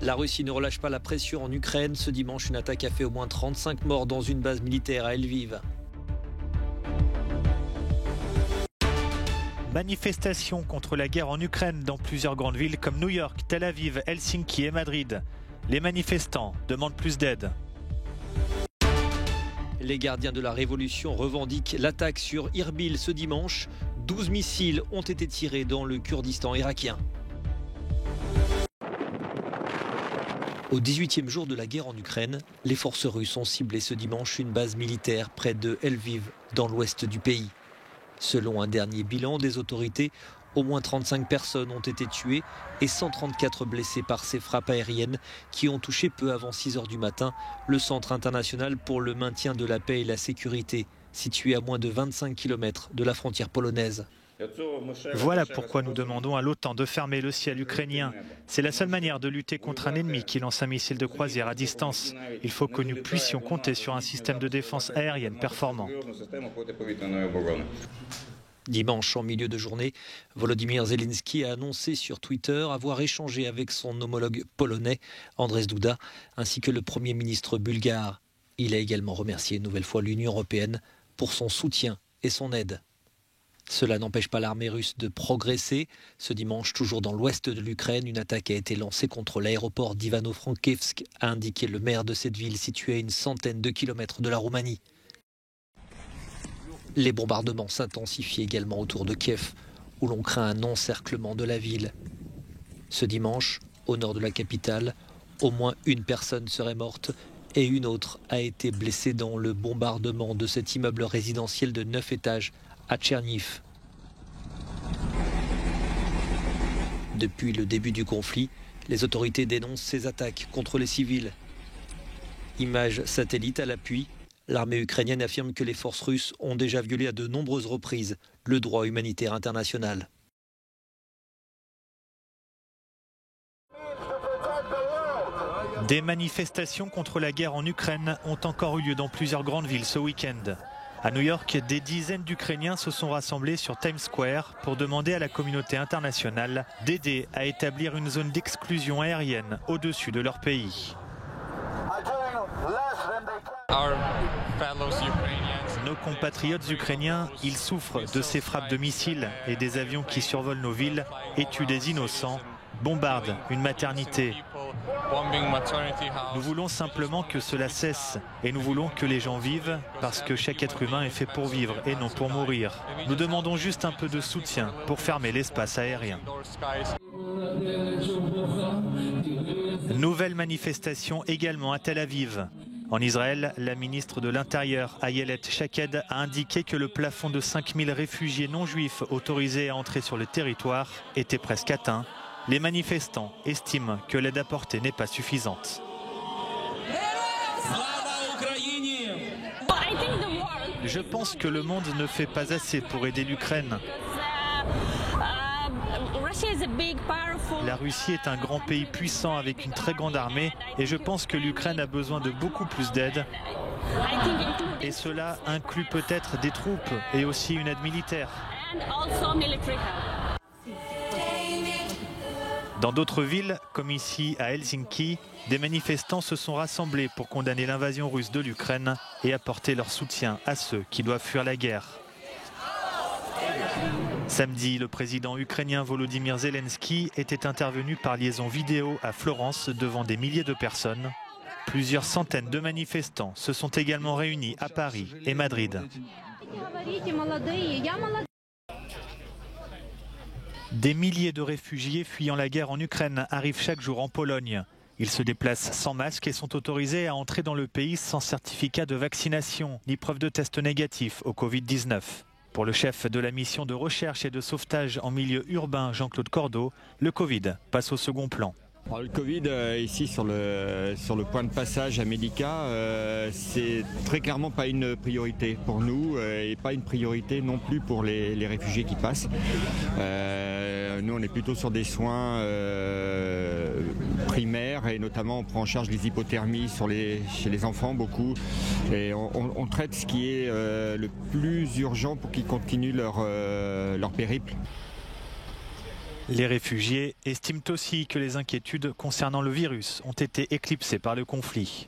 La Russie ne relâche pas la pression en Ukraine. Ce dimanche, une attaque a fait au moins 35 morts dans une base militaire à Lviv. Manifestations contre la guerre en Ukraine dans plusieurs grandes villes comme New York, Tel Aviv, Helsinki et Madrid. Les manifestants demandent plus d'aide. Les gardiens de la révolution revendiquent l'attaque sur Irbil ce dimanche. 12 missiles ont été tirés dans le Kurdistan irakien. Au 18e jour de la guerre en Ukraine, les forces russes ont ciblé ce dimanche une base militaire près de Lviv, dans l'ouest du pays. Selon un dernier bilan des autorités, au moins 35 personnes ont été tuées et 134 blessées par ces frappes aériennes qui ont touché peu avant 6 heures du matin le Centre international pour le maintien de la paix et la sécurité, situé à moins de 25 km de la frontière polonaise. Voilà pourquoi nous demandons à l'OTAN de fermer le ciel ukrainien. C'est la seule manière de lutter contre un ennemi qui lance un missile de croisière à distance. Il faut que nous puissions compter sur un système de défense aérienne performant. Dimanche, en milieu de journée, Volodymyr Zelensky a annoncé sur Twitter avoir échangé avec son homologue polonais, Andrzej Duda, ainsi que le Premier ministre bulgare. Il a également remercié une nouvelle fois l'Union européenne pour son soutien et son aide. Cela n'empêche pas l'armée russe de progresser. Ce dimanche, toujours dans l'ouest de l'Ukraine, une attaque a été lancée contre l'aéroport d'Ivano-Frankivsk, a indiqué le maire de cette ville située à une centaine de kilomètres de la Roumanie. Les bombardements s'intensifient également autour de Kiev, où l'on craint un encerclement de la ville. Ce dimanche, au nord de la capitale, au moins une personne serait morte et une autre a été blessée dans le bombardement de cet immeuble résidentiel de 9 étages à Tcherniv. Depuis le début du conflit, les autorités dénoncent ces attaques contre les civils. Images satellites à l'appui, l'armée ukrainienne affirme que les forces russes ont déjà violé à de nombreuses reprises le droit humanitaire international. Des manifestations contre la guerre en Ukraine ont encore eu lieu dans plusieurs grandes villes ce week-end. À New York, des dizaines d'Ukrainiens se sont rassemblés sur Times Square pour demander à la communauté internationale d'aider à établir une zone d'exclusion aérienne au-dessus de leur pays. Nos compatriotes ukrainiens, ils souffrent de ces frappes de missiles et des avions qui survolent nos villes et tuent des innocents, bombardent une maternité. Nous voulons simplement que cela cesse et nous voulons que les gens vivent parce que chaque être humain est fait pour vivre et non pour mourir. Nous demandons juste un peu de soutien pour fermer l'espace aérien. Nouvelle manifestation également à Tel Aviv. En Israël, la ministre de l'Intérieur, Ayelet Shaked, a indiqué que le plafond de 5000 réfugiés non juifs autorisés à entrer sur le territoire était presque atteint. Les manifestants estiment que l'aide apportée n'est pas suffisante. Je pense que le monde ne fait pas assez pour aider l'Ukraine. La Russie est un grand pays puissant avec une très grande armée et je pense que l'Ukraine a besoin de beaucoup plus d'aide. Et cela inclut peut-être des troupes et aussi une aide militaire. Dans d'autres villes, comme ici à Helsinki, des manifestants se sont rassemblés pour condamner l'invasion russe de l'Ukraine et apporter leur soutien à ceux qui doivent fuir la guerre. Samedi, le président ukrainien Volodymyr Zelensky était intervenu par liaison vidéo à Florence devant des milliers de personnes. Plusieurs centaines de manifestants se sont également réunis à Paris et Madrid. Des milliers de réfugiés fuyant la guerre en Ukraine arrivent chaque jour en Pologne. Ils se déplacent sans masque et sont autorisés à entrer dans le pays sans certificat de vaccination ni preuve de test négatif au Covid-19. Pour le chef de la mission de recherche et de sauvetage en milieu urbain, Jean-Claude Cordeau, le Covid passe au second plan. Alors, le Covid, ici sur le point de passage à Médica, c'est très clairement pas une priorité pour nous et pas une priorité non plus pour les réfugiés qui passent. Nous, on est plutôt sur des soins primaires et notamment on prend en charge les hypothermies chez les enfants beaucoup. Et on traite ce qui est le plus urgent pour qu'ils continuent leur périple. Les réfugiés estiment aussi que les inquiétudes concernant le virus ont été éclipsées par le conflit.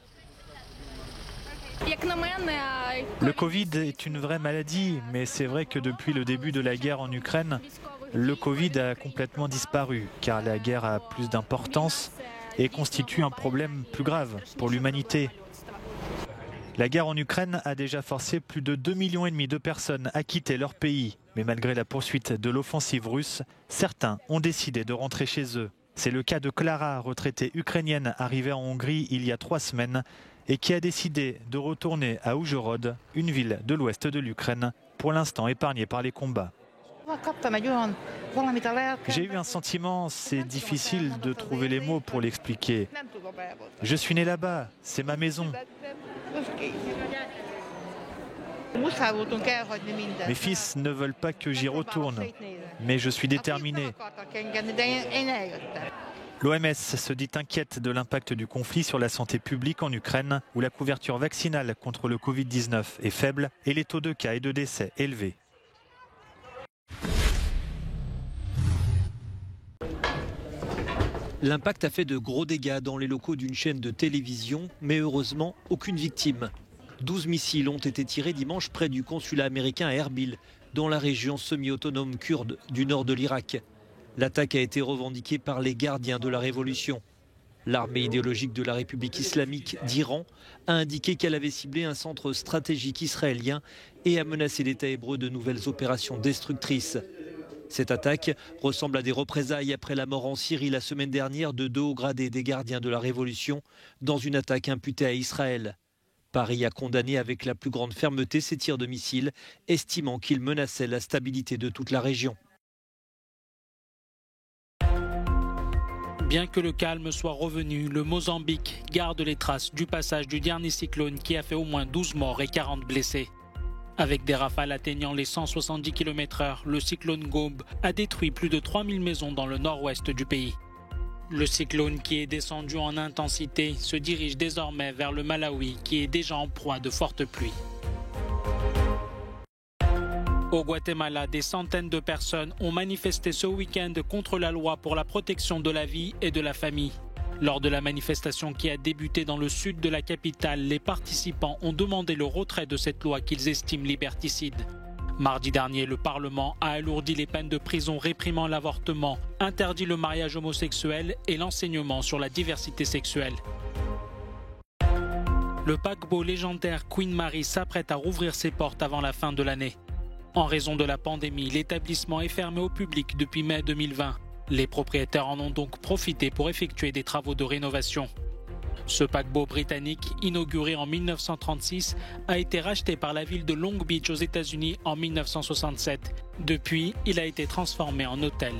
Le Covid est une vraie maladie, mais c'est vrai que depuis le début de la guerre en Ukraine, le Covid a complètement disparu, car la guerre a plus d'importance et constitue un problème plus grave pour l'humanité. La guerre en Ukraine a déjà forcé plus de 2,5 millions de personnes à quitter leur pays. Mais malgré la poursuite de l'offensive russe, certains ont décidé de rentrer chez eux. C'est le cas de Clara, retraitée ukrainienne arrivée en Hongrie il y a 3 semaines et qui a décidé de retourner à Užhorod, une ville de l'ouest de l'Ukraine, pour l'instant épargnée par les combats. J'ai eu un sentiment, c'est difficile de trouver les mots pour l'expliquer. Je suis né là-bas, c'est ma maison. Mes fils ne veulent pas que j'y retourne, mais je suis déterminé. L'OMS se dit inquiète de l'impact du conflit sur la santé publique en Ukraine, où la couverture vaccinale contre le Covid-19 est faible et les taux de cas et de décès élevés. L'impact a fait de gros dégâts dans les locaux d'une chaîne de télévision, mais heureusement, aucune victime. 12 missiles ont été tirés dimanche près du consulat américain à Erbil, dans la région semi-autonome kurde du nord de l'Irak. L'attaque a été revendiquée par les gardiens de la révolution. L'armée idéologique de la République islamique d'Iran a indiqué qu'elle avait ciblé un centre stratégique israélien et a menacé l'État hébreu de nouvelles opérations destructrices. Cette attaque ressemble à des représailles après la mort en Syrie la semaine dernière de 2 hauts gradés des gardiens de la Révolution dans une attaque imputée à Israël. Paris a condamné avec la plus grande fermeté ces tirs de missiles, estimant qu'ils menaçaient la stabilité de toute la région. Bien que le calme soit revenu, le Mozambique garde les traces du passage du dernier cyclone qui a fait au moins 12 morts et 40 blessés. Avec des rafales atteignant les 170 km/h, le cyclone Gobe a détruit plus de 3000 maisons dans le nord-ouest du pays. Le cyclone qui est descendu en intensité se dirige désormais vers le Malawi qui est déjà en proie de fortes pluies. Au Guatemala, des centaines de personnes ont manifesté ce week-end contre la loi pour la protection de la vie et de la famille. Lors de la manifestation qui a débuté dans le sud de la capitale, les participants ont demandé le retrait de cette loi qu'ils estiment liberticide. Mardi dernier, le Parlement a alourdi les peines de prison réprimant l'avortement, interdit le mariage homosexuel et l'enseignement sur la diversité sexuelle. Le paquebot légendaire Queen Mary s'apprête à rouvrir ses portes avant la fin de l'année. En raison de la pandémie, l'établissement est fermé au public depuis mai 2020. Les propriétaires en ont donc profité pour effectuer des travaux de rénovation. Ce paquebot britannique, inauguré en 1936, a été racheté par la ville de Long Beach aux États-Unis en 1967. Depuis, il a été transformé en hôtel.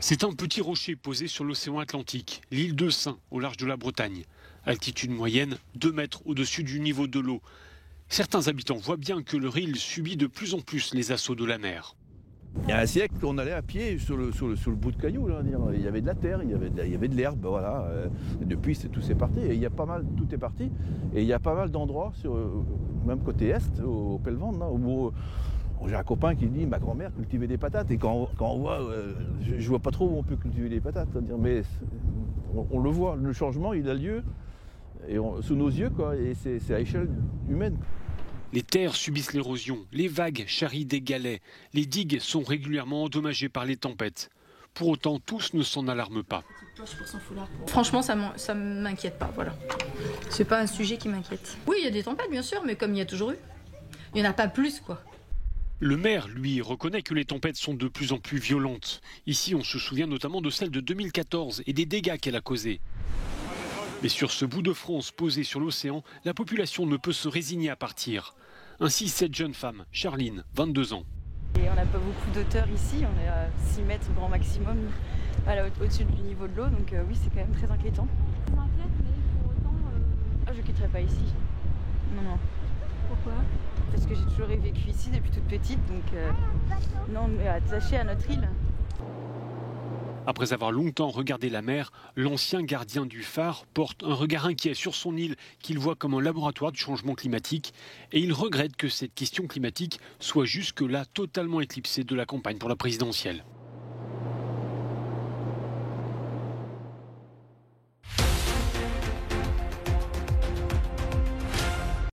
C'est un petit rocher posé sur l'océan Atlantique, l'île de Saint, au large de la Bretagne. Altitude moyenne, 2 mètres au-dessus du niveau de l'eau. Certains habitants voient bien que leur île subit de plus en plus les assauts de la mer. Il y a un siècle, on allait à pied sur le bout de cailloux. Là, il y avait de la terre, il y avait de l'herbe. Voilà. Depuis, tout c'est parti. Et il y a pas mal, tout est parti. Et il y a pas mal d'endroits, même côté est, au Pelvende, où j'ai un copain qui dit ma grand-mère cultivait des patates. Et quand on voit, je vois pas trop où on peut cultiver des patates. Mais on le voit, le changement, il a lieu et sous nos yeux, quoi. Et c'est à échelle humaine. Les terres subissent l'érosion, les vagues charrient des galets, les digues sont régulièrement endommagées par les tempêtes. Pour autant, tous ne s'en alarment pas. Franchement, ça m'inquiète pas, voilà. C'est pas un sujet qui m'inquiète. Oui, il y a des tempêtes, bien sûr, mais comme il y a toujours eu. Il n'y en a pas plus, quoi. Le maire, lui, reconnaît que les tempêtes sont de plus en plus violentes. Ici, on se souvient notamment de celle de 2014 et des dégâts qu'elle a causés. Mais sur ce bout de France posé sur l'océan, la population ne peut se résigner à partir. Ainsi, cette jeune femme, Charline, 22 ans. Et on n'a pas beaucoup d'auteur ici, on est à 6 mètres grand maximum au-dessus du niveau de l'eau, donc oui, c'est quand même très inquiétant. Je m'inquiète, mais pour autant... je ne quitterai pas ici. Non. Pourquoi ? Parce que j'ai toujours vécu ici depuis toute petite, donc non, mais attachée à notre île. Après avoir longtemps regardé la mer, l'ancien gardien du phare porte un regard inquiet sur son île qu'il voit comme un laboratoire du changement climatique. Et il regrette que cette question climatique soit jusque-là totalement éclipsée de la campagne pour la présidentielle.